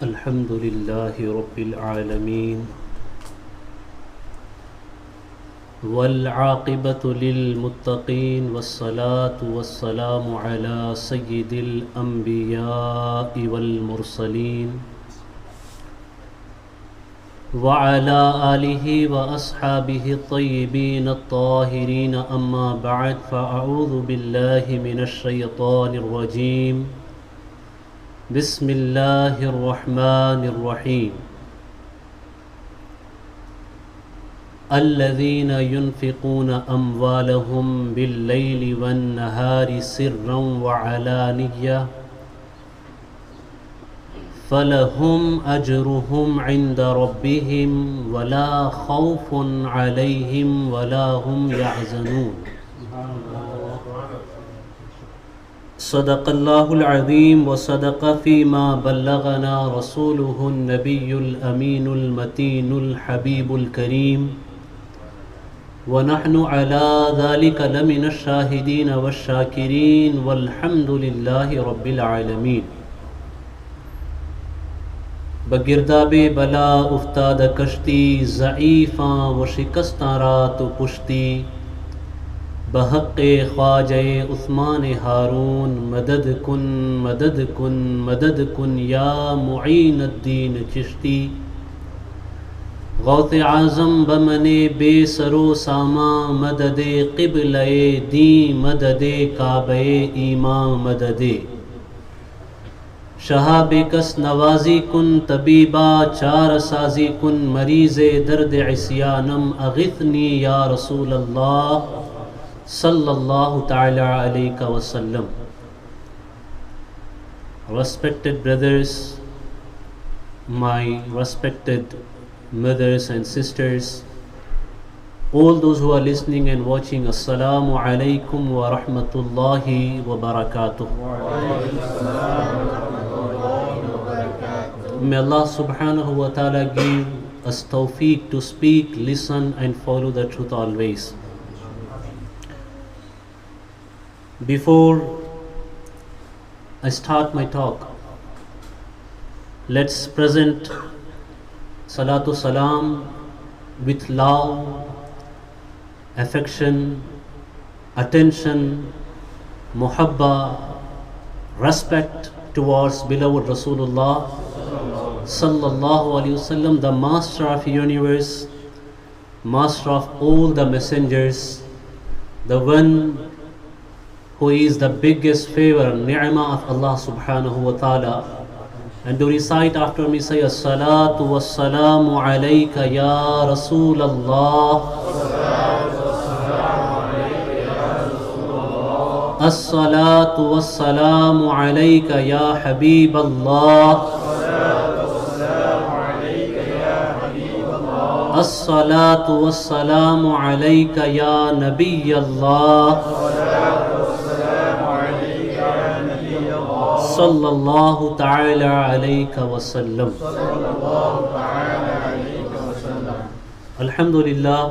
الحمد لله رب العالمين والعاقبة للمتقين والصلاة والسلام على سيد الأنبياء والمرسلين وعلى آله وأصحابه الطيبين الطاهرين أما بعد فأعوذ بالله من الشيطان الرجيم بسم الله الرحمن الرحيم الذين ينفقون أموالهم بالليل والنهار سرا وعلانية فلهم أجرهم عند ربهم ولا خوف عليهم ولا هم يحزنون صدق الله العظيم وصدق فيما بلغنا رسوله النبي الأمين المتين الحبيب الكريم ونحن على ذلك لمن الشاهدين والشاكرين والحمد لله رب العالمين. بگرداب بلا افتاد کشتی ضعیفاں و شکستاں رات و پشتی بحق خواجہ عثمان ہارون مدد کن مدد کن مدد کن یا معین الدین چشتی غوث اعظم بمن بے سرو ساما مدد قبلہ دین مدد کعبہ ایمان مدد شہاب کس نوازی کن طبیبا چار سازی کن مریض درد عصیانم اغثنی یا رسول اللہ صلی اللہ تعالی علیہ وسلم. Respected brothers, my respected mothers and sisters, all those who are listening and watching, Assalamu alaikum wa rahmatullahi wa barakatuh. May Allah subhanahu wa ta'ala give us tawfiq to speak, listen and follow the truth always. Before I start my talk, let's present Salatu Salam with love, affection, attention, muhabba, respect towards beloved Rasulullah Sallallahu Alaihi Wasallam, the master of the universe, master of all the messengers, the one who is the biggest favor and ni'mah of Allah subhanahu wa ta'ala, and to recite after me, say as-salatu was-salamu alayka ya Rasul Allah, as-salatu was-salamu alayka ya Habib Allah, as-salatu was-salamu alayka ya Nabiy Allah, صلی اللہ تعالی علیہ وسلم. Alhamdulillah,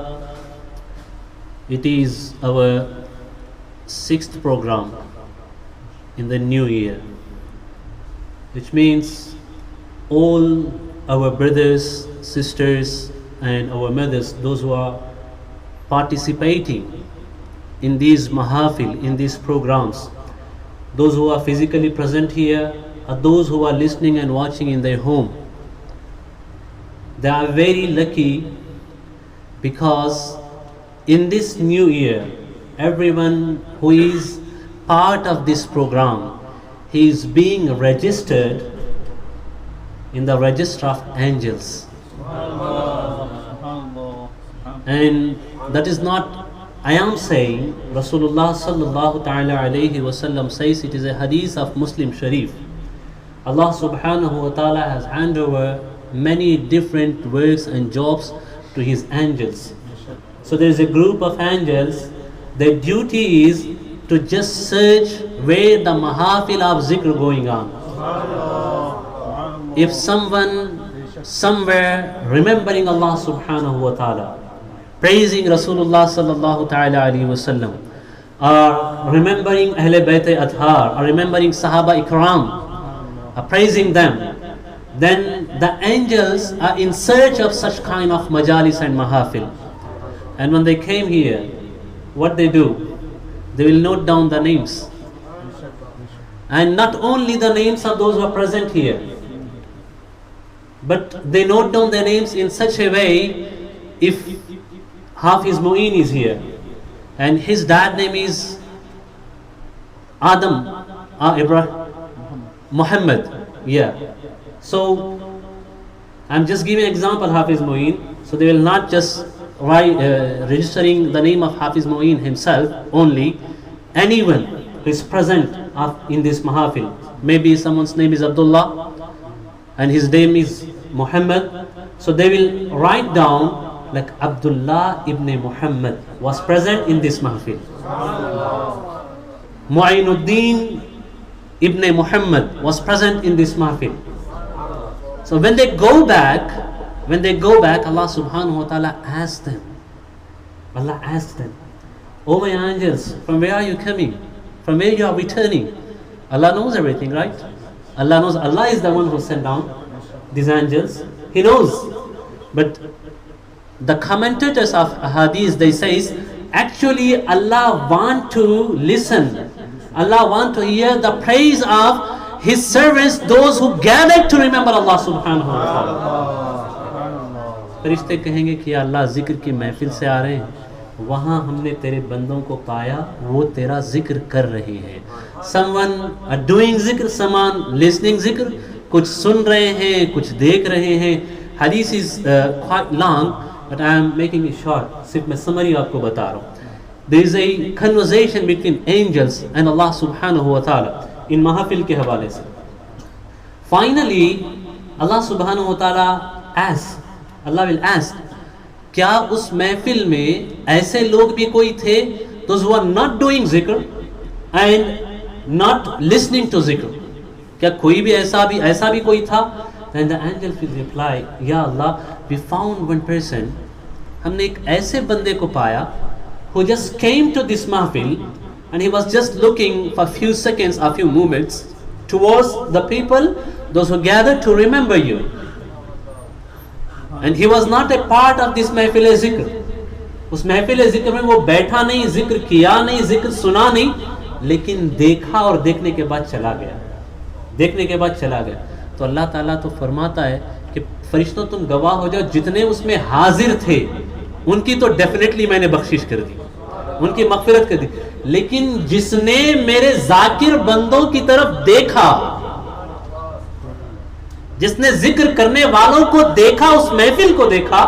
it is our 6th program in the new year, which means all our brothers, sisters and our mothers, those who are participating in these mahafil, in these programs, those who are physically present here, or those who are listening and watching in their home, they are very lucky because in this new year, everyone who is part of this program, he is being registered in the register of angels. And that is not I am saying, Rasulullah sallallahu ta'ala alayhi wasallam says, it is a hadith of Muslim Sharif. Allah subhanahu wa ta'ala has handed over many different works and jobs to his angels. So there is a group of angels, their duty is to just search where the mahafil of zikr going on. If someone somewhere remembering Allah subhanahu wa ta'ala, praising Rasulullah sallallahu ta'ala alayhi wasallam, or remembering Ahle Bayt Athhar, or remembering Sahaba Ikram, praising them, then the angels are in search of such kind of majalis and mahafil. And when they came here, what they do? They will note down the names. And not only the names of those who are present here, but they note down their names in such a way, if Hafiz Mu'in is here and his dad name is Adam, Ibrahim, Muhammad, yeah. So I'm just giving an example, Hafiz Mu'in. So they will not just write registering the name of Hafiz Mu'in himself only. Anyone who is present in this mahafil, maybe someone's name is Abdullah and his name is Muhammad, so they will write down like Abdullah ibn Muhammad was present in this mahfil. Mu'inuddin ibn Muhammad was present in this mahfil. So when they go back, Allah subhanahu wa ta'ala asks them, "Oh my angels, from where are you coming? From where you are returning?" Allah knows everything, right? Allah knows. Allah is the one who sent down these angels. He knows. But the commentators of hadith, they say, actually Allah want to listen. Allah want to hear the praise of His servants, those who gathered to remember Allah subhanahu wa ta'ala. فرشتے کہیں گے کہ یا اللہ ذکر کی محفل سے آ رہے ہیں, وہاں ہم نے تیرے بندوں کو پایا وہ تیرا ذکر کر رہے ہیں. someone are doing ذکر, someone listening ذکر, کچھ سن رہے ہیں, کچھ دیکھ رہے ہیں. حدیث is quite long, but I am making it short. صرف میں سمری آپ کو بتا رہا ہوں. There is a conversation between angels and Allah subhanahu wa ta'ala in mahafil کے حوالے سے. Finally Allah subhanahu wa ta'ala asks, Allah will ask, کیا اس محفل میں ایسے لوگ بھی کوئی تھے, those who are not doing ذکر and not listening to ذکر, کیا کوئی بھی ایسا بھی کوئی تھا؟ Then the angels will reply, یا اللہ, we found one person, ہم نے ایک ایسے بندے کو پایا who just came to this mahfil and he was just looking for a few seconds, a few moments towards the people, those who gathered to remember you. And he was not a part of this محفل ذکر. اس محفل ذکر میں وہ بیٹھا نہیں, ذکر کیا نہیں, ذکر سنا نہیں, لیکن دیکھا اور دیکھنے کے بعد چلا گیا. تو اللہ تعالیٰ تو فرماتا ہے کہ فرشتوں تم گواہ ہو جاؤ, جتنے اس میں حاضر تھے ان کی تو ڈیفینیٹلی میں نے بخشش کر دی, ان کی مغفرت کر دی, لیکن جس نے میرے ذاکر بندوں کی طرف دیکھا, جس نے ذکر کرنے والوں کو دیکھا, اس محفل کو دیکھا,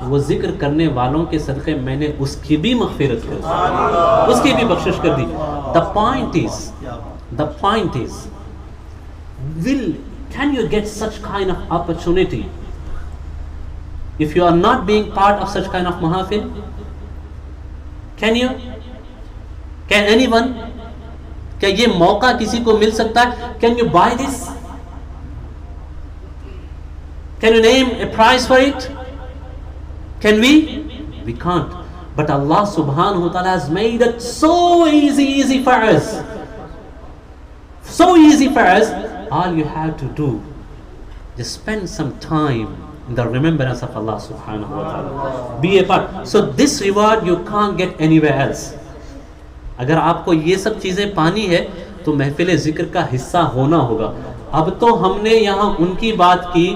وہ ذکر کرنے والوں کے صدقے میں نے اس کی بھی مغفرت کر دی, اس کی بھی بخشش کر دی. The point is, can you get such kind of opportunity if you are not being part of such kind of mahafil? Can you? Can anyone? کیا یہ موقع کسی کو مل سکتا ہے؟ Can you buy this? Can you name a price for it? Can we? We can't. But Allah subhanahu wa ta'ala has made it so easy for us. So easy for us. All you have to do, just spend some time in the remembrance of Allah subhanahu wa ta'ala. Be a part. So this reward you can't get anywhere else. اگر آپ کو یہ سب چیزیں پانی ہے تو محفل ذکر کا حصہ ہونا ہوگا. اب تو ہم نے یہاں ان کی بات کی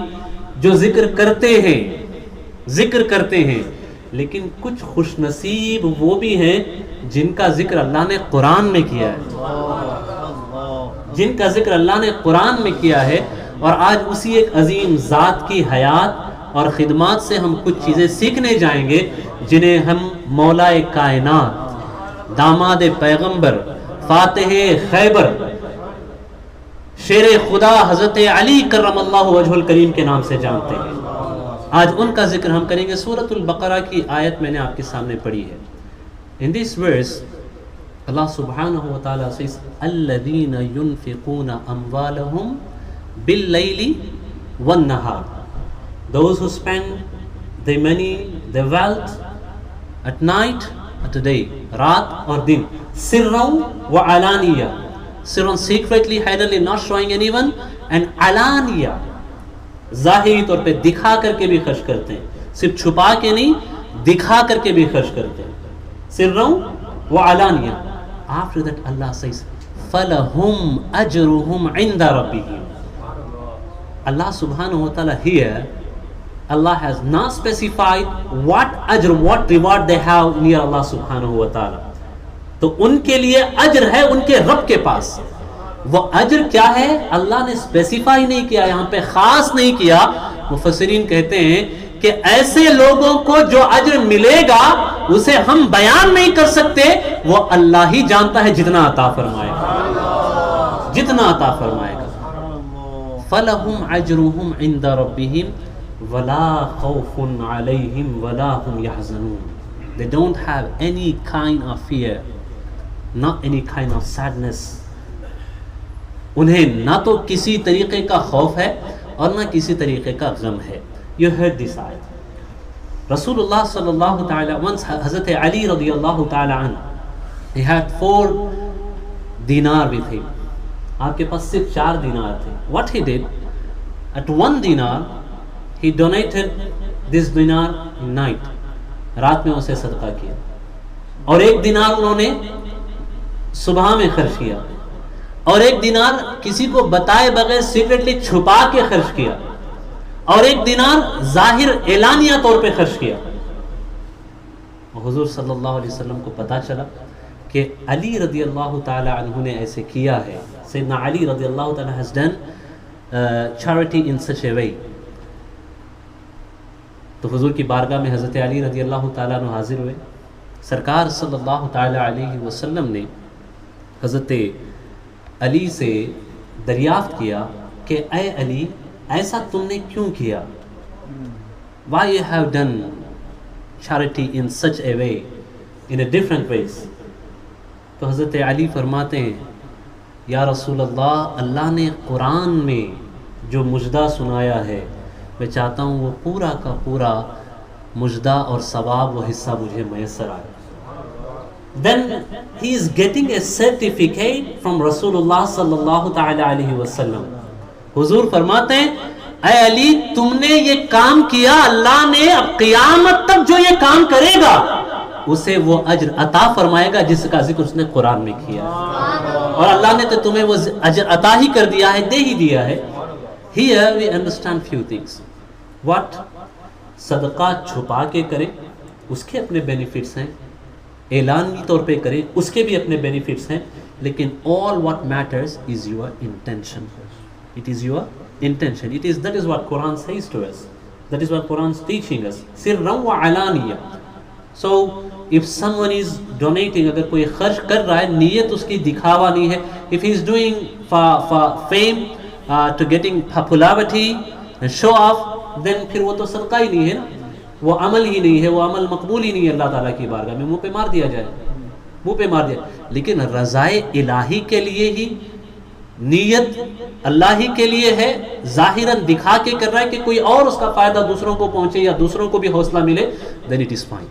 جو ذکر کرتے ہیں, لیکن کچھ خوش نصیب وہ بھی ہیں جن کا ذکر اللہ نے قرآن میں کیا ہے, اور آج اسی ایک عظیم ذات کی حیات اور خدمات سے ہم کچھ چیزیں سیکھنے جائیں گے جنہیں ہم مولا کائنات, داماد پیغمبر, فاتح خیبر, شیر خدا حضرت علی کرم اللہ وجہ الکریم کے نام سے جانتے ہیں. آج ان کا ذکر ہم کریں گے. سورۃ البقرہ کی آیت میں نے آپ کے سامنے پڑھی ہے. In this verse Allah subhanahu wa ta'ala says, الَّذِينَ يُنْفِقُونَ أَمْوَالَهُمْ بِاللَّيْلِ وَالنَّهَارِ, those who spend their money, their wealth at night, at the day, رات اور دن, سِرًّا وَعَلَانِيَّةً, sirran secretly, hiddenly, not showing anyone, and alaniya, ظاہری طور پہ دکھا کر کے بھی خرچ کرتے ہیں, صرف چھپا کے نہیں, دکھا کر کے بھی خرچ کرتے ہیں, سرًا وعلانیہ. After that Allah says فَلَهُمْ أَجْرُهُمْ عِنْدَ رَبِّهِمْ. Allah subhanahu wa ta'ala here, Allah has not specified what ajr, what reward they have near Allah subhanahu wa ta'ala. تو ان کے لیے اجر ہے ان کے رب کے پاس. وہ اجر کیا ہے اللہ نے اسپیسیفائی نہیں کیا, یہاں پہ خاص نہیں کیا. مفسرین کہتے ہیں کہ ایسے لوگوں کو جو اجر ملے گا اسے ہم بیان نہیں کر سکتے, وہ اللہ ہی جانتا ہے جتنا عطا فرمائے گا, جتنا عطا فرمائے گا. فَلَهُمْ أَجْرُهُمْ عِنْدَ رَبِّهِمْ وَلَا خَوْفٌ عَلَيْهِمْ وَلَا هُمْ يَحْزَنُونَ. They don't have any kind of fear, not any kind of sadness. انہیں نہ تو کسی طریقے کا خوف ہے اور نہ کسی طریقے کا غم ہے. You heard this ayah. رسول اللہ صلی اللہ تعالی once حضرت علی رضی اللہ تعالی عنہ, he had 4 dinar with him. آپ کے پاس صرف 4 دینار تھے. What he did, at 1 dinar he donated this dinar in night. رات میں اسے صدقہ کیا, اور 1 دینار انہوں نے صبح میں خرچ کیا, اور 1 دینار کسی کو بتائے بغیر سیکرٹلی چھپا کے خرچ کیا, اور 1 دینار ظاہر اعلانیہ طور پہ خرچ کیا. حضور صلی اللہ علیہ وسلم کو پتا چلا کہ علی رضی اللہ تعالی عنہ نے ایسے کیا ہے. سیدنا علی رضی اللہ تعالی has done charity in such a way. تو حضور کی بارگاہ میں حضرت علی رضی اللہ تعالیٰ عنہ حاضر ہوئے. سرکار صلی اللہ تعالی علیہ وسلم نے حضرت علی سے دریافت کیا کہ اے علی, ایسا تم نے کیوں کیا؟ Why you have done charity in such a way, in a different ways? تو حضرت علی فرماتے ہیں یا رسول اللہ, اللہ نے قرآن میں جو مجدہ سنایا ہے میں چاہتا ہوں وہ پورا کا پورا مجدہ اور ثواب و حصہ مجھے میسر آئے. Then he is getting a certificate from Rasulullah sallallahu ta'ala alayhi wa sallam. حضور فرماتے ہیں اے علی تم نے یہ کام کیا, اللہ نے اب قیامت تک جو یہ کام کرے گا اسے وہ اجر عطا فرمائے گا جس کا ذکر اس نے قرآن میں کیا, اور اللہ نے تو تمہیں وہ اجر عطا ہی کر دیا ہے, دے ہی دیا ہے. Here we understand few things. What صدقہ چھپا کے کرے اس کے اپنے بینیفٹس ہیں, اعلانی طور پہ کرے اس کے بھی اپنے بینیفٹس ہیں, لیکن all what matters is your intention. It is your intention. That is what Quran says to us. That is what Quran is teaching us. سرًا وعلانیہ. So if someone is donating, اگر کوئی خرچ کر رہا ہے, نیت اس کی دکھاوا نہیں ہے. If he is doing for fame, to getting popularity and show off, then پھر وہ تو صدقہ ہی نہیں ہے نا, وہ عمل ہی نہیں ہے, وہ عمل مقبول ہی نہیں ہے اللہ تعالیٰ کی بارگاہ میں, منہ پہ مار دیا جائے, منہ پہ مار دیا. لیکن رضائے الہی کے لیے ہی, نیت اللہ ہی کے لیے ہے, ظاہراً دکھا کے کر رہا ہے کہ کوئی اور اس کا فائدہ دوسروں کو پہنچے یا دوسروں کو بھی حوصلہ ملے, then it is fine.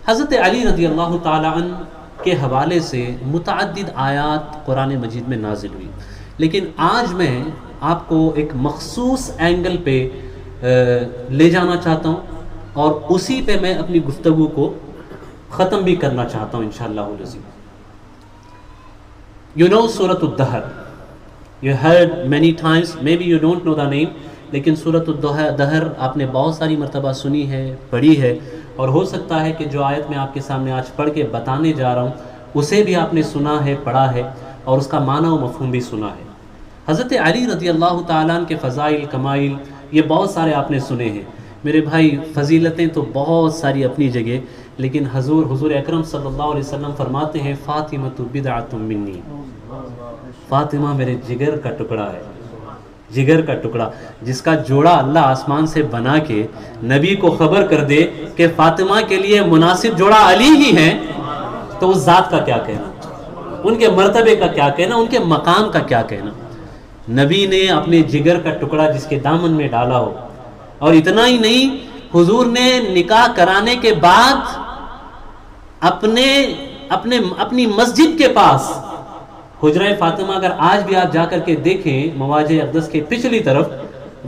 حضرت علی رضی اللہ تعالی عنہ کے حوالے سے متعدد آیات قرآن مجید میں نازل ہوئی, لیکن آج میں آپ کو ایک مخصوص اینگل پہ لے جانا چاہتا ہوں, اور اسی پہ میں اپنی گفتگو کو ختم بھی کرنا چاہتا ہوں انشاءاللہ العزیز. You know سورۃ الدہر, you heard many times, maybe you don't know the name, لیکن سورۃ الدہر آپ نے بہت ساری مرتبہ سنی ہے, پڑھی ہے, اور ہو سکتا ہے کہ جو آیت میں آپ کے سامنے آج پڑھ کے بتانے جا رہا ہوں اسے بھی آپ نے سنا ہے, پڑھا ہے, اور اس کا معنی و مفہوم بھی سنا ہے. حضرت علی رضی اللہ تعالیٰ عنہ کے فضائل, کمائل, یہ بہت سارے آپ نے سنے ہیں. میرے بھائی فضیلتیں تو بہت ساری اپنی جگہ, لیکن حضور اکرم صلی اللہ علیہ وسلم فرماتے ہیں فاطمۃ بدعۃ منی, فاطمہ میرے جگر کا ٹکڑا ہے, جگر کا ٹکڑا, جس کا جوڑا اللہ آسمان سے بنا کے نبی کو خبر کر دے کہ فاطمہ کے لیے مناسب جوڑا علی ہی ہیں, تو اس ذات کا کیا کہنا, ان کے مرتبے کا کیا کہنا, ان کے مقام کا کیا کہنا. نبی نے اپنے جگر کا ٹکڑا جس کے دامن میں ڈالا ہو, اور اتنا ہی نہیں, حضور نے نکاح کرانے کے بعد اپنی مسجد کے پاس حجرہ فاطمہ, اگر آج بھی آپ جا کر کے دیکھیں مواجہ اقدس کے پچھلی طرف,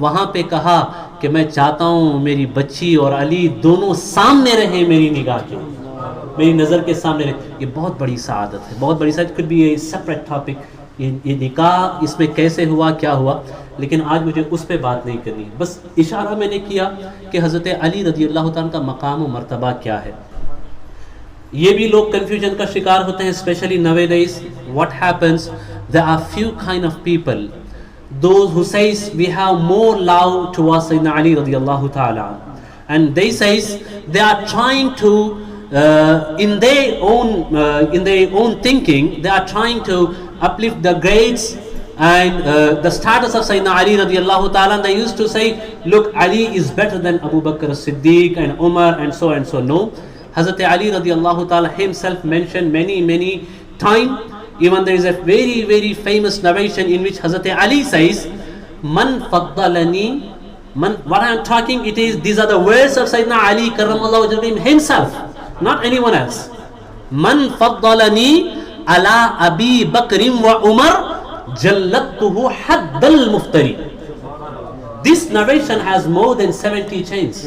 وہاں پہ کہا کہ میں چاہتا ہوں میری بچی اور علی دونوں سامنے رہیں میری نگاہ کے، میری نظر کے سامنے رہیں. یہ بہت بڑی سعادت ہے، بہت بڑی سعادت. could be a separate topic. یہ نکاح اس میں کیسے ہوا، کیا ہوا، لیکن آج مجھے اس پہ بات نہیں کرنی. بس اشارہ میں نے کیا کہ حضرت علی رضی اللہ تعالیٰ کا مقام و مرتبہ کیا ہے. یہ بھی لوگ کنفیوژن کا شکار ہوتے ہیں, especially nowadays. What happens, there are few kind of people, those who says we have more love towards Sayyidina Ali radiallahu ta'ala, and they says they are trying to in their own thinking, they are trying to uplift the grades and the status of Sayyidina Ali radiallahu ta'ala, and they used to say, look, Ali is better than Abu Bakr as-Siddiq and Umar and so and so. No, Hazrat Ali radiallahu ta'ala himself mentioned many time. Even there is a very famous narration in which Hazrat Ali says, Man faddalani, what I am talking, these are the words of Sayyidina Ali karramallahu wajhahu himself, not anyone else. Man faddalani ala Abi Bakrin wa Umar jallattuhu haddal muftari. This narration has more than 70 chains.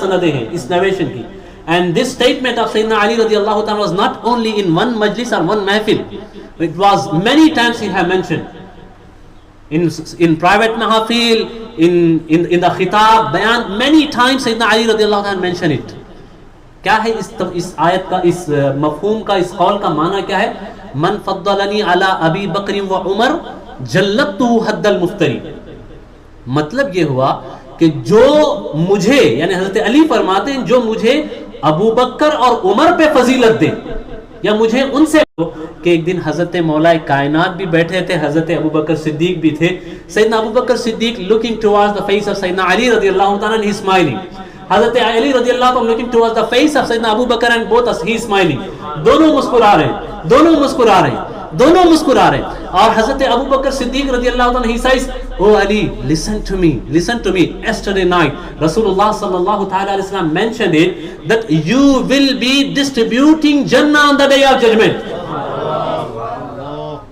سندیں ہیں اس narration کی. And this statement of Sayyidina Ali radiallahu ta'ala was not only in one majlis or one mahfil. It was many times he had mentioned. In private mahfil, in the khitab, bayan, many times Sayyidina Ali radiallahu ta'ala mentioned it. کیا ہے اس آیت کا, اس مفہوم کا, اس قول کا معنی کیا ہے؟ من فضلنی علی ابی بکر و عمر جلتہ حد المفتری. مطلب یہ ہوا کہ جو مجھے, یعنی حضرت علی فرماتے ہیں, جو مجھے ابو بکر اور عمر پہ فضیلت دے, یا مجھے ان سے, کہ ایک دن حضرت مولا کائنات بھی بیٹھے تھے, حضرت ابو بکر صدیق بھی تھے. سیدنا ابو بکر صدیق looking towards the face of Sayyidina Ali radiallahu ta'ala and he is smiling. حضرت علی رضی اللہ عنہ looking towards the face of Sayyidina Abu Bakr and both he is smiling. دونوں مسکرا رہے ہیں, دونوں مسکرا رہے ہیں, دونوں مسکرا رہے ہیں. اور حضرت ابو بکر صدیق رضی اللہ عنہ he says, oh Ali, listen to me, listen to me. Yesterday night Rasulullah sallallahu ta'ala alayhi wa sallam mentioned it that you will be distributing Jannah on the day of judgment.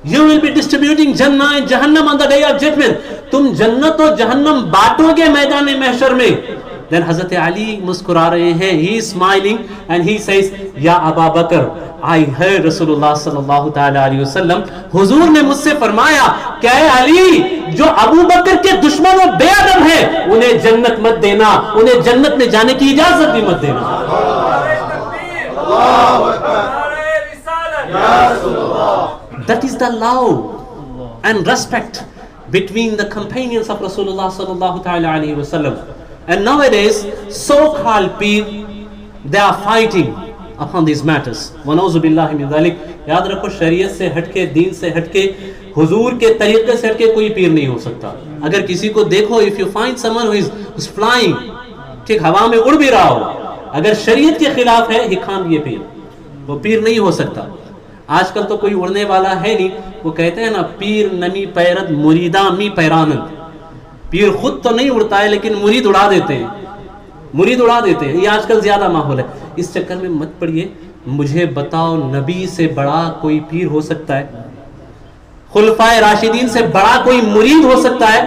You will be distributing Jannah and Jahannam on the day of judgment. تم جنت و جہنم بانٹو گے میدان محشر میں. Then Hazrat Ali مسکرا رہے ہیں, he is smiling and he says, Ya Aba Bakr, I heard Rasulullah sallallahu ta'ala alayhi wa sallam, حضور نے مجھ سے فرمایا کہ اے علی, جو ابو بکر کے دشمن و بے ادب ہیں انہیں جنت مت دینا, انہیں جنت میں جانے کی اجازت بھی مت دینا. That is the love and respect between the companions of Rasulullah sallallahu ta'ala alayhi wa sallam. And nowadays, so-called peer, they are fighting upon these matters. وَنَوْزُ بِاللَّهِ مِنْ ذَلِكَ. یاد رکھو, شریعت سے ہٹ کے, دین سے ہٹ کے, حضور کے طریقے سے ہٹ کے کوئی پیر نہیں ہو سکتا. اگر کسی کو دیکھو, if you find someone who is flying, ٹھیک ہوا میں اڑ بھی رہا ہو, اگر شریعت کے خلاف ہے, he can't be a peer. وہ پیر نہیں ہو سکتا. آج کل تو کوئی اڑنے والا ہے نہیں. وہ کہتے ہیں نا, پیر نمی پیرد مریدہ می پیرانند. پیر خود تو نہیں اڑتا ہے لیکن مرید اڑا دیتے ہیں, مرید اڑا دیتے ہیں. یہ آج کل زیادہ ماحول ہے. اس چکر میں مت پڑیے. مجھے بتاؤ, نبی سے بڑا کوئی پیر ہو سکتا ہے؟ خلفائے راشدین سے بڑا کوئی مرید ہو سکتا ہے؟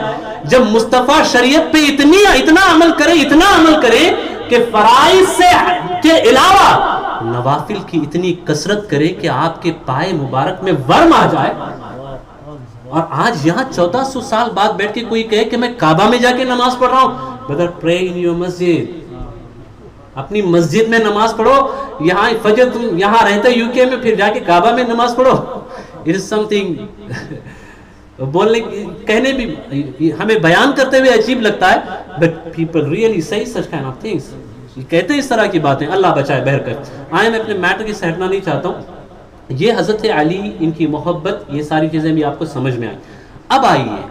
جب مصطفیٰ شریعت پہ اتنا عمل کرے کہ فرائض سے کے علاوہ نوافل کی اتنی کثرت کرے کہ آپ کے پائے مبارک میں ورم آ جائے. اور آج یہاں 1400 سال بعد بیٹھ کے کوئی کہے کہ میں کعبہ میں جا کے نماز پڑھ رہا ہوں. Brother, pray in your masjid. اپنی مسجد میں نماز پڑھو. یہاں فجر تم یہاں رہتے یوکے میں, پھر جا کے کعبہ میں نماز پڑھو. It is something بولنے کہنے بھی ہمیں بیان کرتے ہوئے عجیب لگتا ہے, but people really say such kind of things. کہتے ہیں اس طرح کی باتیں. اللہ بچائے بہر کر. آئے میں اپنے میٹر کی سہٹنا نہیں چاہتا ہوں. یہ حضرت علی, ان کی محبت, یہ ساری چیزیں بھی آپ کو سمجھ میں آئیں. اب آئیے,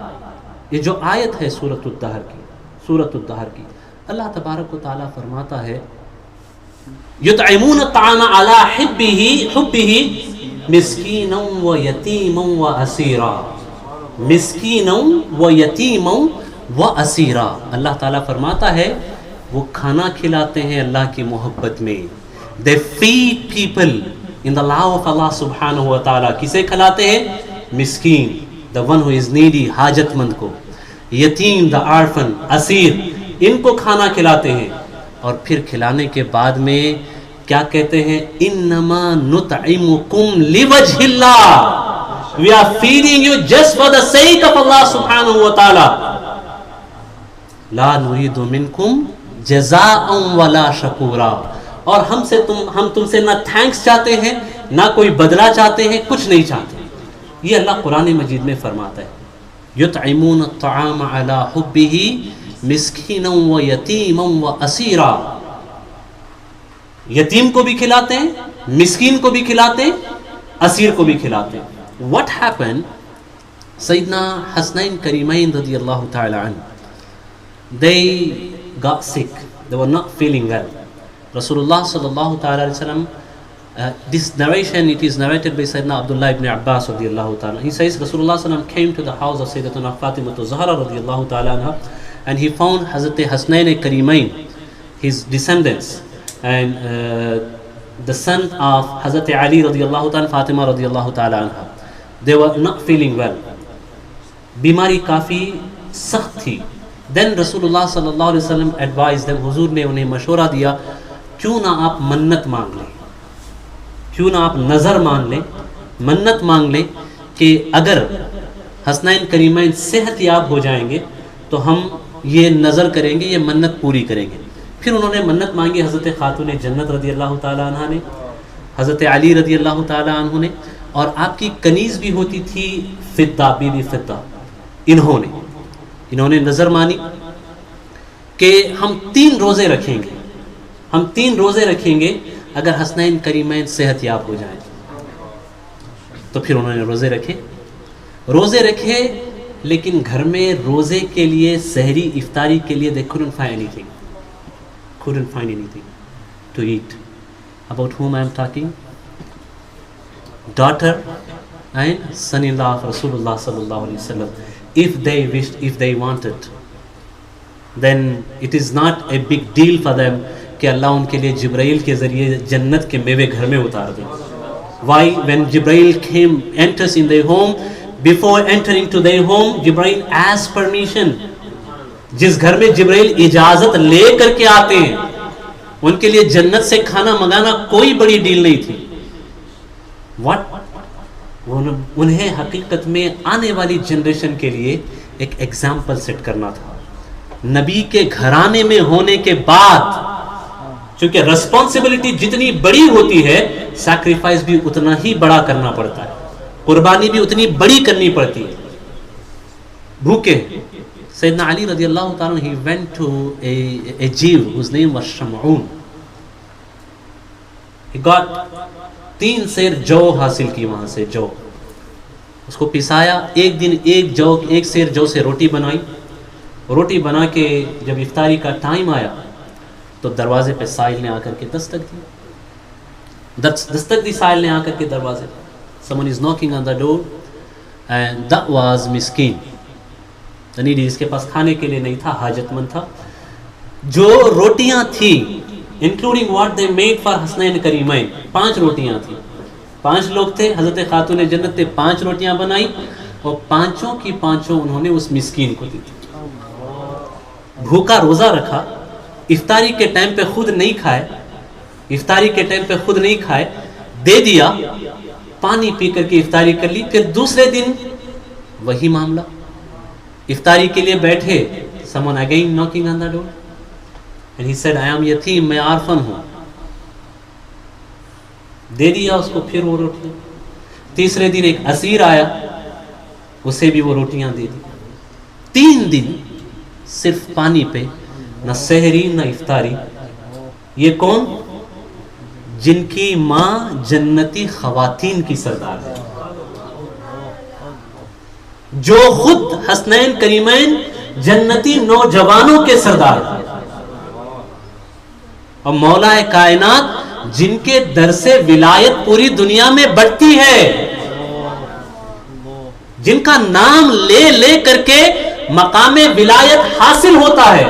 یہ جو آیت ہے سورۃ الدہر کی, اللہ تبارک و تعالیٰ فرماتا ہے, یطعمون الطعام علی حبہ مسکینا و یتیما و اسیرا. مسکینا و یتیما و اسیرا. اللہ تعالیٰ فرماتا ہے وہ کھانا کھلاتے ہیں اللہ کی محبت میں. They feed people in the love of Allah subhanahu wa ta'ala. کسے کھلاتے ہیں؟ مسکین, the one who is needy, حاجت مند کو, یتیم, the orphan, اسیر, ان کو کھانا کھلاتے ہیں. اور پھر کھلانے کے بعد میں کیا کہتے ہیں؟ انما نطعمکم لوجہ اللہ, we are feeding you just for the sake of Allah subhanahu wa ta'ala, لا نريد منکم جزاء ولا شکورا. اور ہم تم سے نہ تھینکس چاہتے ہیں, نہ کوئی بدلہ چاہتے ہیں, کچھ نہیں چاہتے. یہ اللہ قرآن مجید میں فرماتا ہے, یطعمون الطعام علی حبہ مسکینا و یتیما و اسیرا. یتیم کو بھی کھلاتے ہیں, مسکین کو بھی کھلاتے ہیں, اسیر کو بھی کھلاتے ہیں. What happened? سیدنا حسنین کریمین رضی اللہ تعالی عنہ, they got sick, they were not feeling well. Rasulullah sallallahu ta'ala alayhi wa sallam, this narration, it is narrated by Sayyidina Abdullah ibn Abbas radiyallahu ta'ala. He says Rasulullah sallam came to the house of Sayyidatuna Fatima Zahra radiyallahu ta'ala anha, and he found Hazrat Hasnain Karimain, his descendants, and the son of Hazrat Ali radiyallahu ta'ala, Fatima radiyallahu ta'ala anha. They were not feeling well. بیماری کافی سخت تھی. Then Rasulullah sallallahu alaihi wasallam advised them, حضور نے انہیں مشورہ دیا, کیوں نہ آپ منت مانگ لیں, کیوں نہ آپ نظر مان لیں, منت مانگ لیں کہ اگر حسنین کریمین صحت یاب ہو جائیں گے تو ہم یہ نظر کریں گے, یہ منت پوری کریں گے. پھر انہوں نے منت مانگی حضرت خاتون جنت رضی اللہ تعالی عنہ نے, حضرت علی رضی اللہ تعالی عنہ نے, اور آپ کی کنیز بھی ہوتی تھی فضہ, بی بی فضہ. انہوں نے نظر مانی کہ ہم 3 روزے رکھیں گے, ہم 3 روزے رکھیں گے اگر حسنین کریمین صحت یاب ہو جائیں. تو پھر انہوں نے روزے رکھے, لیکن گھر میں روزے کے لیے, سحری افطاری کے لیے they couldn't find anything to eat. About whom I am talking? Daughter and son-in-law of Rasulullah sallallahu alaihi wasallam. If they wished, if they wanted, then it is not a big deal for them کہ اللہ ان کے لیے جبرائیل کے ذریعے جنت کے میوے گھر میں اتار دیں. Why? When Jibreel enters in their home, before entering to their home, Jibreel asks permission. جس گھر میں جبرائیل اجازت لے کر کے آتے ہیں, ان کے لیے جنت سے کھانا منگانا کوئی بڑی ڈیل نہیں تھی. What? انہیں حقیقت میں آنے والی جنریشن کے لیے ایک ایگزامپل سیٹ کرنا تھا. نبی کے گھرانے میں ہونے کے بعد, چونکہ ریسپانسبلٹی جتنی بڑی ہوتی ہے, سیکریفائس بھی اتنا ہی بڑا کرنا پڑتا ہے, قربانی بھی اتنی بڑی کرنی پڑتی ہے. بھوکے سیدنا علی رضی اللہ تعالیٰ, he went to a Jew whose name was Sham'un. He got 3 سیر جو حاصل کی وہاں سے, جو اس کو پسایا. ایک دن ایک سیر جو سے روٹی بنائی. روٹی بنا کے جب افطاری کا ٹائم آیا تو دروازے پہ سائل نے آ کر کے دستک دی سائل نے آ کر کے دروازے. Someone is knocking on the door, and that was مسکین, یعنی جس کے پاس کھانے کے لیے نہیں تھا, حاجت مند تھا. جو روٹیاں تھیں, including what they made for Hasnain کریمین, 5 روٹیاں تھیں. 5 لوگ تھے, حضرت خاتون جنت نے 5 روٹیاں بنائی, اور 5 کی 5 انہوں نے اس مسکین کو دی. بھوکا روزہ رکھا, افطاری کے ٹائم پہ خود نہیں کھائے, دے دیا, پانی پی کر کے افطاری کر لی. پھر دوسرے دن وہی معاملہ, افطاری کے لیے بیٹھے, someone again knocking on the door, and he said, I am یتیم, میں آرفن ہوں. دے دیا اس کو پھر وہ روٹیاں. تیسرے دن ایک اسیر آیا, اسے بھی وہ روٹیاں دے دی. 3 دن صرف پانی پہ, نہ سحری نہ افطاری. یہ کون؟ جن کی ماں جنتی خواتین کی سردار ہے, جو خود حسنین کریمین جنتی نوجوانوں کے سردار ہیں, اور مولا کائنات جن کے در سے ولایت پوری دنیا میں بڑھتی ہے, جن کا نام لے کر کے مقام ولایت حاصل ہوتا ہے.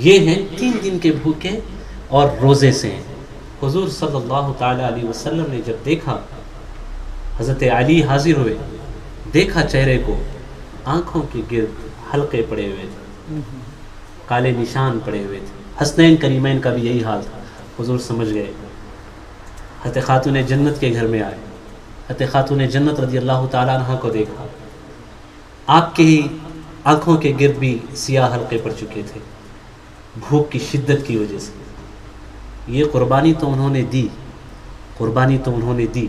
یہ ہیں 3 دن کے بھوکے اور روزے سے. حضور صلی اللہ تعالی علیہ وسلم نے جب دیکھا, حضرت علی حاضر ہوئے, دیکھا چہرے کو، آنکھوں کے گرد حلقے پڑے ہوئے تھے، کالے نشان پڑے ہوئے تھے. حسنین کریمین کا بھی یہی حال تھا. حضور سمجھ گئے. حضرت خاتون جنت کے گھر میں آئے. حضرت خاتون جنت رضی اللہ تعالیٰ عنہ کو دیکھا. آپ کی آنکھوں کے گرد بھی سیاہ حلقے پڑ چکے تھے بھوک کی شدت کی وجہ سے. یہ قربانی تو انہوں نے دی، قربانی تو انہوں نے دی.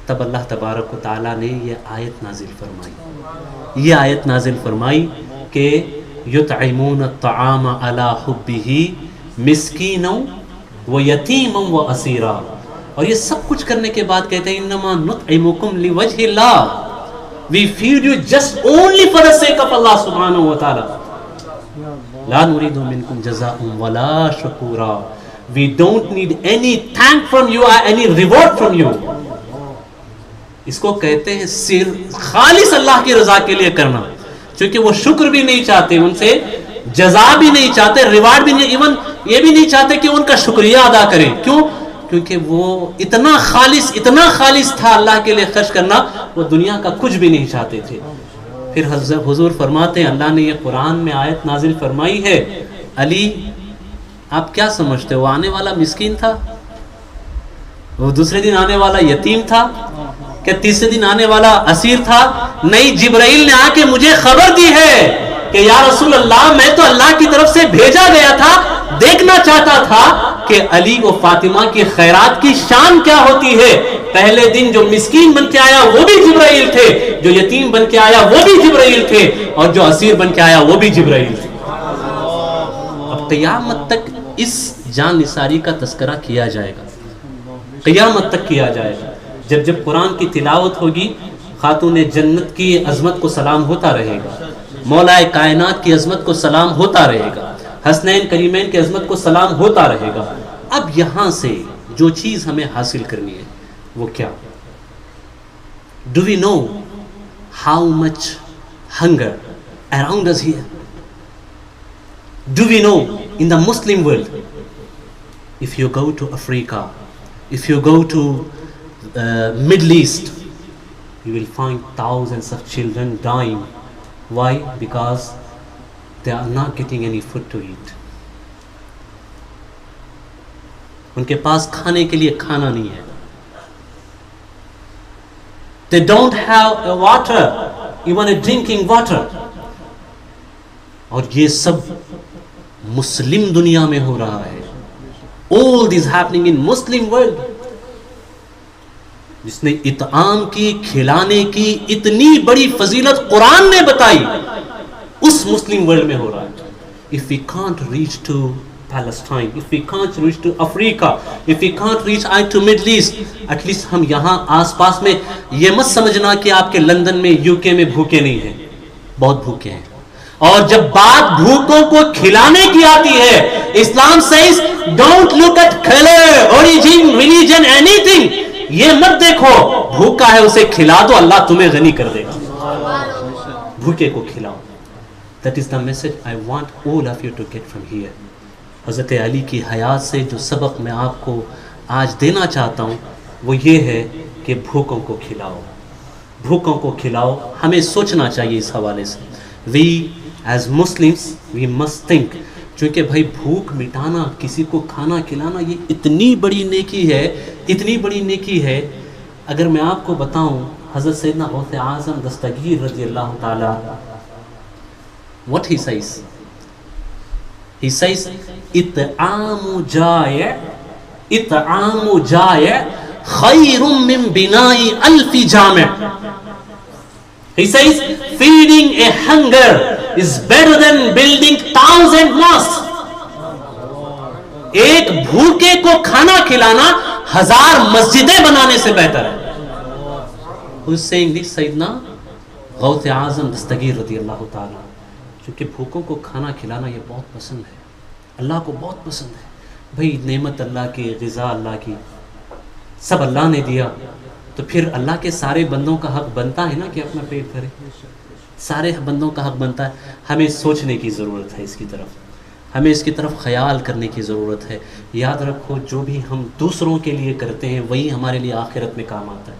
تب اللہ تبارک و تعالیٰ نے یہ آیت نازل فرمائی، یہ آیت نازل فرمائی کہ یطعمون الطعام علی حبہ مسکینا و یتیما و اسیرا. اور یہ سب کچھ کرنے کے بعد کہتے ہیں انما نطعمکم لوجہ اللہ، we feed you just only for the sake of Allah subhanahu wa ta'ala. لا نريد منکم جزاء ولا شکورا. We don't need any thank from you or any reward from you. اس کو کہتے ہیں صرف خالص اللہ کی رضا کے لیے کرنا، چونکہ وہ شکر بھی نہیں چاہتے، ان سے جزا بھی نہیں چاہتے، ریوارڈ بھی نہیں، ایون یہ بھی نہیں چاہتے کہ ان کا شکریہ ادا کریں. کیوں؟ کیونکہ وہ اتنا خالص تھا اللہ کے لیے خرچ کرنا، وہ دنیا کا کچھ بھی نہیں چاہتے تھے. پھر حضور فرماتے ہیں اللہ نے یہ قرآن میں آیت نازل فرمائی ہے، علی آپ کیا سمجھتے ہو، وہ آنے والا مسکین تھا، وہ دوسرے دن آنے والا یتیم تھا، کیا تیسرے دن آنے والا اسیر تھا؟ نہیں، جبرائیل نے آ کے مجھے خبر دی ہے کہ یا رسول اللہ میں تو اللہ کی طرف سے بھیجا گیا تھا، دیکھنا چاہتا تھا کہ علی و فاطمہ کی خیرات کی شان کیا ہوتی ہے. پہلے دن جو مسکین بن کے آیا وہ بھی جبرائیل تھے، جو یتیم بن کے آیا وہ بھی جبرائیل تھے، اور جو اسیر بن کے آیا وہ بھی جبرائیل تھے. اب قیامت تک اس جان نثاری کا تذکرہ کیا جائے گا، قیامت تک کیا جائے گا. جب قرآن کی تلاوت ہوگی، خاتون جنت کی عظمت کو سلام ہوتا رہے گا، مولا کائنات کی عظمت کو سلام ہوتا رہے گا، حسنین کریمین کی عظمت کو سلام ہوتا رہے گا. اب یہاں سے جو چیز ہمیں حاصل کرنی ہے وہ کیا؟ Do we know how much hunger around us here? Do we know in the Muslim world, if you go to Africa, if you go to Middle East, you will find thousands of children dying. Why? Because they are not getting any food to eat. ان کے پاس کھانے کے لیے کھانا نہیں ہے. They don't have a water, even a drinking water. اور یہ سب مسلم دنیا میں ہو رہا ہے. All this happening in Muslim world. جس نے اطعام کی، کھلانے کی اتنی بڑی فضیلت قرآن نے بتائی، اس مسلم ورلڈ میں ہو رہا ہے. If we can't reach to Palestine, if we can't reach to Africa, if we can't reach to Middle East, at least ہم یہاں آس پاس میں، یہ مت سمجھنا کہ آپ کے لندن میں، یو کے میں بھوکے نہیں ہیں، بہت بھوکے ہیں. اور جب بات بھوکوں کو کھلانے کی آتی ہے، اسلام says don't look at color, origin, religion, anything. یہ مت دیکھو بھوکا ہے اسے کھلا دو، اللہ تمہیں غنی کر دے گا. بھوکے کو کھلاؤ. That is the message I want all of you to get from here. حضرت علی کی حیات سے جو سبق میں آپ کو آج دینا چاہتا ہوں وہ یہ ہے کہ بھوکوں کو کھلاؤ، بھوکوں کو کھلاؤ. ہمیں سوچنا چاہیے اس حوالے سے. We as Muslims we must think، چونکہ بھائی بھوک مٹانا، کسی کو کھانا کھلانا، یہ اتنی بڑی نیکی ہے، اتنی بڑی نیکی ہے. اگر میں آپ کو بتاؤں، حضرت سیدنا غوث اعظم دستگیر رضی اللہ تعالی، what he says اطعام جائع خیر من بناء الف جامع. He says feeding a hunger is better than building 1000 mosques. ایک بھوکے کو کھانا کھلانا 1000 مسجدیں بنانے سے بہتر ہے. Who is saying this? سیدنا غوث اعظم دستگیر رضی اللہ تعالیٰ. کیونکہ بھوکوں کو کھانا کھلانا یہ بہت پسند ہے، اللہ کو بہت پسند ہے. بھئی نعمت اللہ کی، غذا اللہ کی، سب اللہ نے دیا، تو پھر اللہ کے سارے بندوں کا حق بنتا ہے نا کہ اپنا پیٹ بھرے. سارے بندوں کا حق بنتا ہے. ہمیں سوچنے کی ضرورت ہے اس کی طرف، ہمیں اس کی طرف خیال کرنے کی ضرورت ہے. یاد رکھو جو بھی ہم دوسروں کے لیے کرتے ہیں وہی ہمارے لیے آخرت میں کام آتا ہے،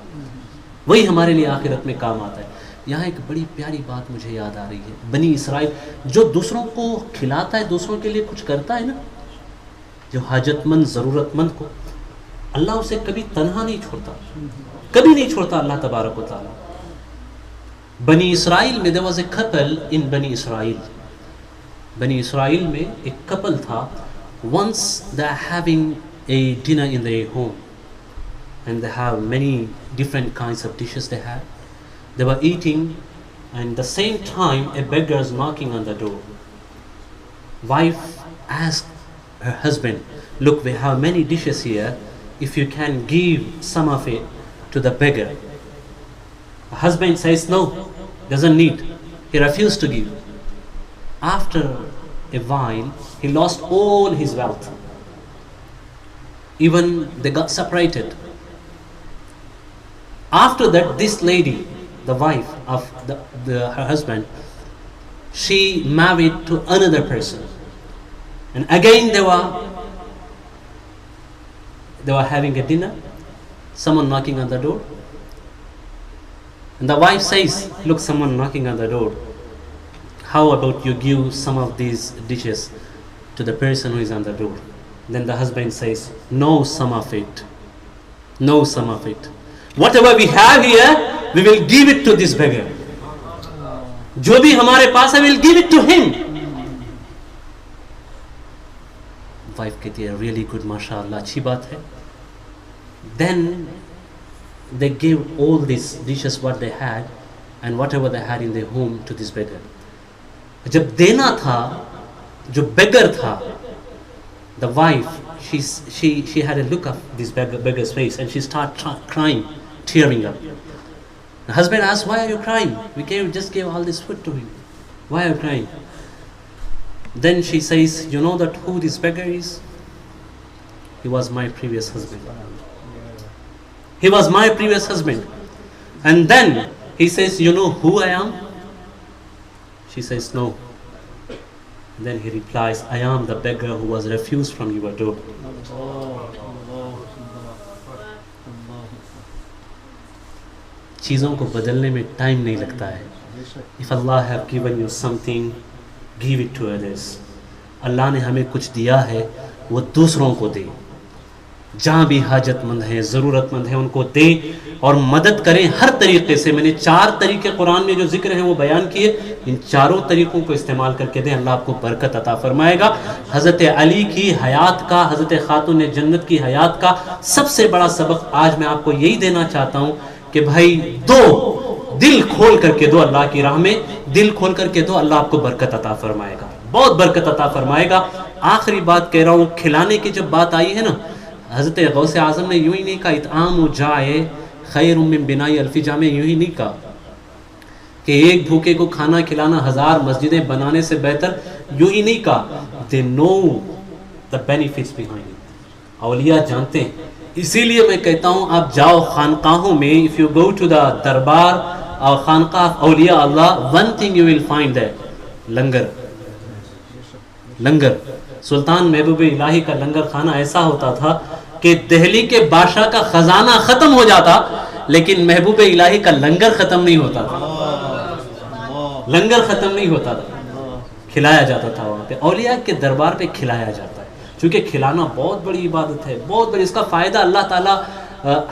وہی ہمارے لیے آخرت میں کام آتا ہے. یہاں ایک بڑی پیاری بات مجھے یاد آ رہی ہے. بنی اسرائیل جو دوسروں کو کھلاتا ہے, دوسروں کے لیے کچھ کرتا ہے نا, جو حاجت مند ضرورت مند کو, اللہ اسے کبھی تنہا نہیں چھوڑتا, کبھی نہیں چھوڑتا اللہ تبارک و تعالیٰ. بنی اسرائیل میں there was a couple in بنی اسرائیل, بنی اسرائیل میں ایک کپل تھا. once they are having a dinner in their home and they have many different kinds of dishes they had. They were eating and the same time a beggar is knocking on the door. Wife asked her husband, look, we have many dishes here, if you can give some of it to the beggar. The husband says no, doesn't need. He refused to give. After a while he lost all his wealth. Even they got separated. After that, this lady, the wife of her husband, she married to another person, and again they were having a dinner, someone knocking on the door, and the wife says, look, someone knocking on the door, how about you give some of these dishes to the person who is on the door? Then the husband says, no, some of it, no, some of it, whatever we have here, we will give it to this beggar. جو بھی ہمارے پاس ہے we'll give it to him. Wife کہتی ہے really good, ماشاءاللہ, اچھی بات ہے. Then they gave all these dishes what they had and whatever they had in their home to this beggar. جب دینا تھا, جو beggar تھا, the wife, she had a look of this beggar's face and she started crying, tearing up. The husband asked, why are you crying? We just gave all this food to him. Why are you crying? Then she says, you know that who this beggar is? He was my previous husband. He was my previous husband. And then he says, you know who I am? She says, no. Then he replies, I am the beggar who was refused from your door. چیزوں کو بدلنے میں time نہیں لگتا ہے. If Allah have given you something, give it to others. اللہ نے ہمیں کچھ دیا ہے, وہ دوسروں کو دے. جہاں بھی حاجت مند ہیں, ضرورت مند ہیں, ان کو دے اور مدد کریں ہر طریقے سے. میں نے 4 طریقے قرآن میں جو ذکر ہیں وہ بیان کیے, ان چاروں طریقوں کو استعمال کر کے دیں, اللہ آپ کو برکت عطا فرمائے گا. حضرت علی کی حیات کا, حضرت خاتون جنت کی حیات کا سب سے بڑا سبق آج میں آپ کو یہی دینا چاہتا ہوں کہ بھائی دو, دل کھول کر کے دو اللہ کی راہ میں, دل کھول کر کے دو, اللہ آپ کو برکت عطا فرمائے گا, بہت برکت عطا فرمائے گا. آخری بات کہہ رہا ہوں, کھلانے کی جب بات آئی ہے نا, حضرت غوث اعظم نے یوں ہی نہیں کہا اطعام جائے خیر من بنائی الف جامع, یوں ہی نہیں کہا کہ ایک بھوکے کو کھانا کھلانا 1000 مسجدیں بنانے سے بہتر, یوں ہی نہیں کہا. they know the benefits behind it. اولیاء جانتے ہیں. اسی لیے میں کہتا ہوں آپ جاؤ خانقاہوں میں, if you go to the دربار اور خانقاہ اولیاء اللہ, one thing you will find there, لنگر. لنگر سلطان محبوب الہی کا لنگر خانہ ایسا ہوتا تھا کہ دہلی کے بادشاہ کا خزانہ ختم ہو جاتا لیکن محبوب الہی کا لنگر ختم نہیں ہوتا تھا. لنگر ختم نہیں ہوتا تھا, کھلایا جاتا تھا وہاں پہ. اولیاء کے دربار پہ کھلایا جاتا ہے, چونکہ کھلانا بہت بڑی عبادت ہے, بہت بڑی. اس کا فائدہ اللہ تعالیٰ,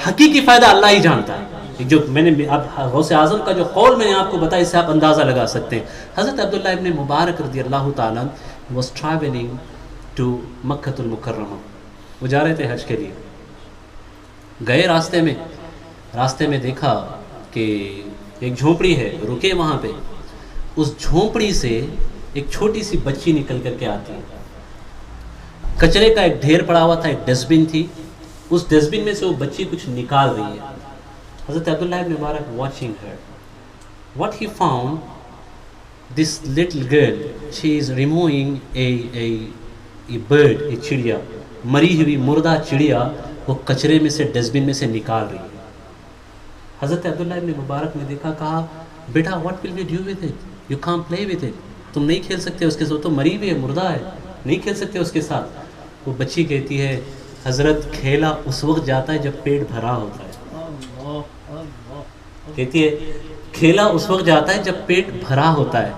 حقیقی فائدہ اللہ ہی جانتا ہے. جو میں نے اب غوث اعظم کا جو قول میں نے آپ کو بتایا, اس سے آپ اندازہ لگا سکتے ہیں. حضرت عبداللہ ابن مبارک رضی اللہ تعالیٰ was traveling to مکۃ المکرمہ, وہ جا رہے تھے حج کے لیے. گئے راستے میں دیکھا کہ ایک جھونپڑی ہے, رکے وہاں پہ. اس جھونپڑی سے ایک چھوٹی سی بچی نکل کر کے آتی ہے. کچرے کا ایک ڈھیر پڑا ہوا تھا, ایک ڈسٹ بن تھی, اس ڈسٹ بن میں سے وہ بچی کچھ نکال رہی ہے. حضرت عبداللہ ابن مبارک watching her, what he found, this little girl, she is removing a bird, a چڑیا, مری ہوئی مردہ چڑیا, وہ کچرے میں سے ڈسٹ بن میں سے نکال رہی ہے. حضرت عبداللہ ابن مبارک نے دیکھا, کہا بیٹا what will we do with it, you can't play with it, تم نہیں کھیل سکتے اس کے ساتھ, تو مری ہوئی ہے, مردہ ہے, نہیں کھیل سکتے اس کے ساتھ. وہ بچی کہتی ہے, حضرت کھیلا اس وقت جاتا ہے جب پیٹ بھرا ہوتا ہے. کہتی ہے کھیلا اس وقت جاتا ہے جب پیٹ بھرا ہوتا ہے.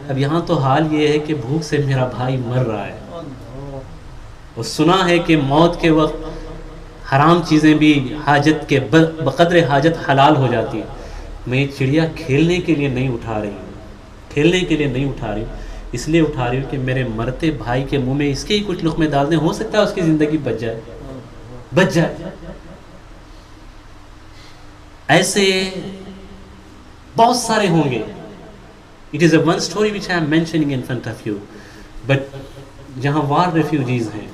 اب یہاں تو حال یہ ہے کہ بھوک سے میرا بھائی مر رہا ہے. اور سنا ہے کہ موت کے وقت حرام چیزیں بھی حاجت کے بقدر حاجت حلال ہو جاتی ہے. میں یہ چڑیا کھیلنے کے لیے نہیں اٹھا رہی ہوں، کھیلنے کے لیے نہیں اٹھا رہی ہوں، اس لیے اٹھا رہی ہوں کہ میرے مرتے بھائی کے منہ میں اس کے ہی کچھ لقمے ڈال دیں، ہو سکتا ہے اس کی زندگی بچ جائے. ایسے بہت سارے ہوں گے. It is a one story which I am mentioning in front of you. But جہاں وار ریفیوجیز ہیں،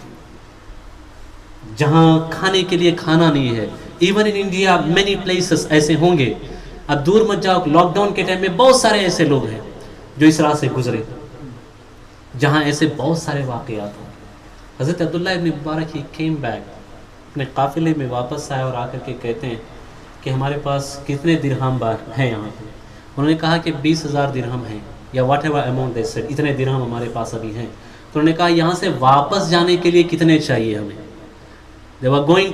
جہاں کھانے کے لیے کھانا نہیں ہے، even in India many places ایسے ہوں گے. اب دور مت جاؤ، لاک ڈاؤن کے ٹائم میں بہت سارے ایسے لوگ ہیں جو اس راہ سے گزرے، جہاں ایسے بہت سارے واقعات ہوں. حضرت عبداللہ ابن مبارک ہی came back، اپنے قافلے میں واپس آئے اور آ کر کے کہتے ہیں کہ ہمارے پاس کتنے درہم ہیں یہاں پہ. انہوں نے کہا کہ 20,000 درہم ہیں یا what ever amount they said, اتنے درہم ہمارے پاس ابھی ہیں. تو انہوں نے کہا یہاں سے واپس جانے کے لیے کتنے چاہیے ہمیں. they were going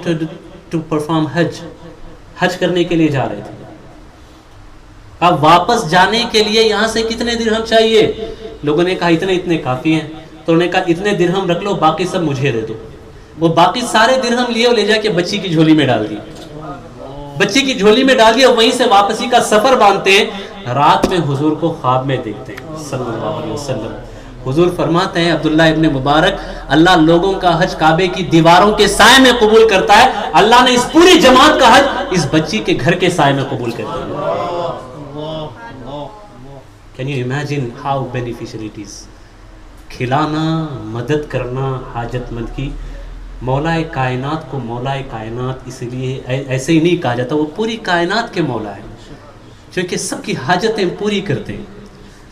to perform حج کرنے کے لیے جا رہے تھے. اب واپس جانے کے لیے یہاں سے کتنے درہم چاہیے؟ لوگوں نے کہا اتنے کافی ہیں. تو انہوں نے کہا اتنے درہم رکھ لو، باقی سب مجھے دے دو. وہ باقی سارے درہم لیے اور لے جا کے بچی کی جھولی میں ڈال دی، بچی کی جھولی میں ڈال دیا. وہیں سے واپسی کا سفر باندھتے ہیں. رات میں حضور کو خواب میں دیکھتے ہیں صلی اللہ علیہ وسلم. حضور فرماتے ہیں عبداللہ ابن مبارک، اللہ لوگوں کا حج کعبے کی دیواروں کے سائے میں قبول کرتا ہے، اللہ نے اس پوری جماعت کا حج اس بچی کے گھر کے سائے میں قبول کر دیا. Can you imagine how beneficial it is؟ کھلانا، مدد کرنا حاجت مند کی. مولا کائنات کو مولا کائنات اس لیے ایسے ہی نہیں کہا جاتا، وہ پوری کائنات کے مولا ہے، کیونکہ سب کی حاجتیں پوری کرتے ہیں،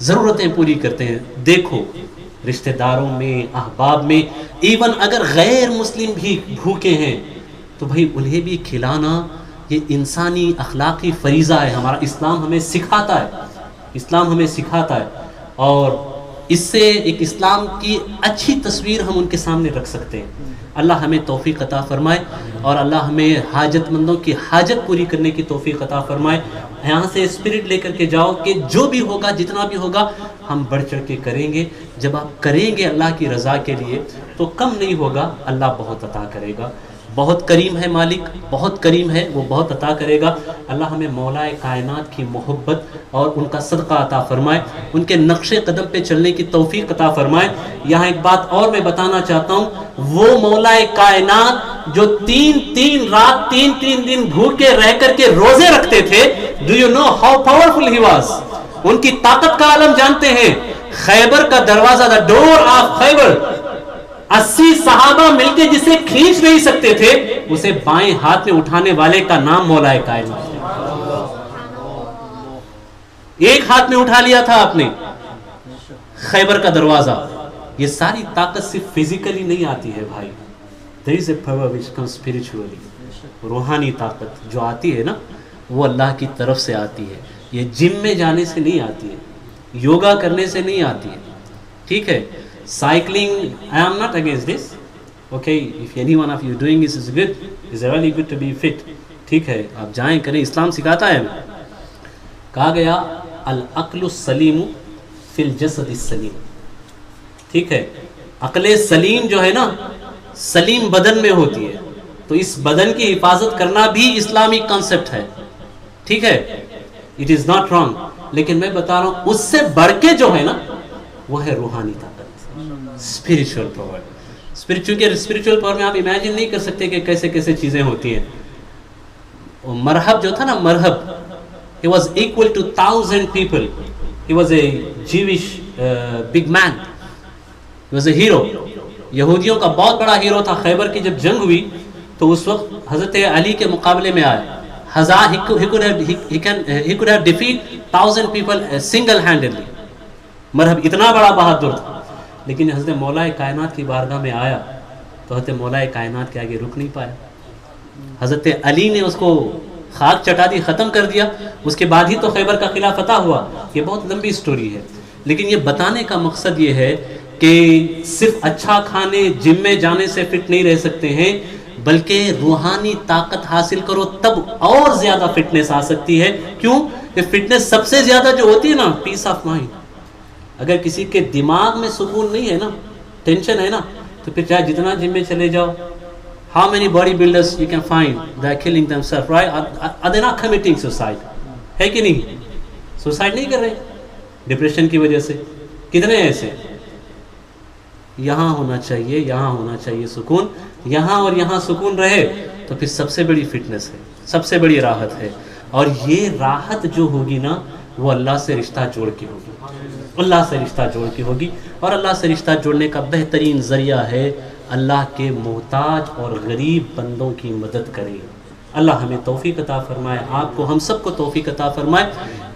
ضرورتیں پوری کرتے ہیں. دیکھو رشتہ داروں میں، احباب میں، ایون اگر غیر مسلم بھی بھوکے ہیں تو بھائی انہیں بھی کھلانا یہ انسانی اخلاقی فریضہ ہے. ہمارا اسلام ہمیں سکھاتا ہے، اور اس سے ایک اسلام کی اچھی تصویر ہم ان کے سامنے رکھ سکتے ہیں. اللہ ہمیں توفیق عطا فرمائے، اور اللہ ہمیں حاجت مندوں کی حاجت پوری کرنے کی توفیق عطا فرمائے. یہاں سے اسپرٹ لے کر کے جاؤ کہ جو بھی ہوگا، جتنا بھی ہوگا، ہم بڑھ چڑھ کے کریں گے. جب آپ کریں گے اللہ کی رضا کے لیے تو کم نہیں ہوگا، اللہ بہت عطا کرے گا. بہت کریم ہے مالک، بہت کریم ہے، وہ بہت عطا کرے گا. اللہ ہمیں مولا کائنات کی محبت اور ان کا صدقہ عطا فرمائے، ان کے نقش قدم پہ چلنے کی توفیق عطا فرمائے. یہاں ایک بات اور میں بتانا چاہتا ہوں، وہ مولا کائنات جو 3 رات 3 دن بھوکے رہ کر کے روزے رکھتے تھے، do you know how powerful he was? ان کی طاقت کا عالم جانتے ہیں؟ خیبر کا دروازہ، دا ڈور آف خیبر، 80 صحابہ مل کے جسے کھینچ نہیں سکتے تھے، اسے بائیں ہاتھ میں اٹھانے والے کا نام مولا کائنات ہے. ایک ہاتھ میں اٹھا لیا تھا آپ نے خیبر کا دروازہ. یہ ساری طاقت صرف فزیکلی نہیں آتی ہے بھائی. there is a power which comes spiritually. روحانی طاقت جو آتی ہے نا، وہ اللہ کی طرف سے آتی ہے. یہ جم میں جانے سے نہیں آتی ہے، یوگا کرنے سے نہیں آتی ہے. ٹھیک ہے، cycling, I am not against this. Okay, if any one of you doing this is good. It's really good to be fit. ٹھیک ہے، آپ جائیں کریں، اسلام سکھاتا ہے. کہا گیا العقل السلیم فی الجسد السلیم. ٹھیک ہے، عقل سلیم جو ہے نا، سلیم بدن میں ہوتی ہے. تو اس بدن کی حفاظت کرنا بھی اسلامی کانسیپٹ ہے. ٹھیک ہے، اٹ از ناٹ رانگ. لیکن میں بتا رہا ہوں اس سے بڑھ کے جو ہے نا، وہ ہے روحانی طاقت، اسپرچوئل پاور. اسپرچوئل پاور میں آپ امیجن نہیں کر سکتے کہ کیسے کیسے چیزیں ہوتی ہیں. مرحب جو تھا نا، مرحب، he was equal to 1,000 people. He was a Jewish big man. He was a hero. یہودیوں کا بہت بڑا ہیرو تھا. خیبر کی جب جنگ ہوئی تو اس وقت حضرت علی کے مقابلے میں آئے. he could have defeated 1,000 people single-handedly. مرحب اتنا بڑا بہادر تھا. لیکن حضرت مولا کائنات کی بارگاہ میں آیا تو حضرت مولا کائنات کے آگے رک نہیں پایا. حضرت علی نے اس کو خاک چٹا دی، ختم کر دیا. اس کے بعد ہی تو خیبر کا قلعہ فتح ہوا. یہ بہت لمبی سٹوری ہے، لیکن یہ بتانے کا مقصد یہ ہے کہ صرف اچھا کھانے، جم میں جانے سے فٹ نہیں رہ سکتے ہیں، بلکہ روحانی طاقت حاصل کرو تب اور زیادہ فٹنس آ سکتی ہے. کیوں؟ یہ فٹنس سب سے زیادہ جو ہوتی ہے نا، پیس آف مائنڈ. اگر کسی کے دماغ میں سکون نہیں ہے نا، ٹینشن ہے نا، تو پھر چاہے جتنا جم میں چلے جاؤ. How many bodybuilders you can find they are killing themselves, right? Are they not committing suicide? ہے کہ نہیں؟ سوسائڈ نہیں کر رہے ڈپریشن کی وجہ سے. کتنے ایسے؟ یہاں ہونا چاہیے، یہاں ہونا چاہیے سکون. یہاں اور یہاں سکون رہے تو پھر سب سے بڑی فٹنس ہے، سب سے بڑی راحت ہے. اور یہ راحت جو ہوگی نا، وہ اللہ سے رشتہ جوڑ کے ہوگی، اللہ سے رشتہ جوڑ کے ہوگی. اور اللہ سے رشتہ جوڑنے کا بہترین ذریعہ ہے اللہ کے محتاج اور غریب بندوں کی مدد کریں. اللہ ہمیں توفیق عطا فرمائے، آپ کو، ہم سب کو توفیق عطا فرمائے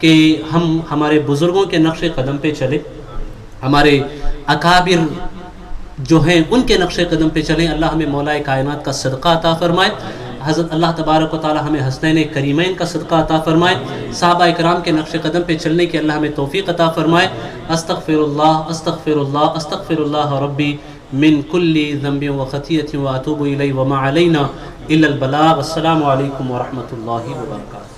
کہ ہم ہمارے بزرگوں کے نقش قدم پہ چلیں، ہمارے اکابر جو ہیں ان کے نقش قدم پہ چلیں. اللہ ہمیں مولا کائنات کا صدقہ عطا فرمائے. حضرت اللہ تبارک و تعالی ہمیں حسنین کریمین کا صدقہ عطا فرمائے. صحابہ اکرام کے نقش قدم پہ چلنے کی اللہ ہمیں توفیق عطا فرمائے. استغفر اللہ استغفر اللہ استغفر اللہ ربی من کل ذنب و خطیۃ و اتوب الیہ وما علینا الا البلاغ. السلام علیکم ورحمۃ اللہ وبرکاتہ.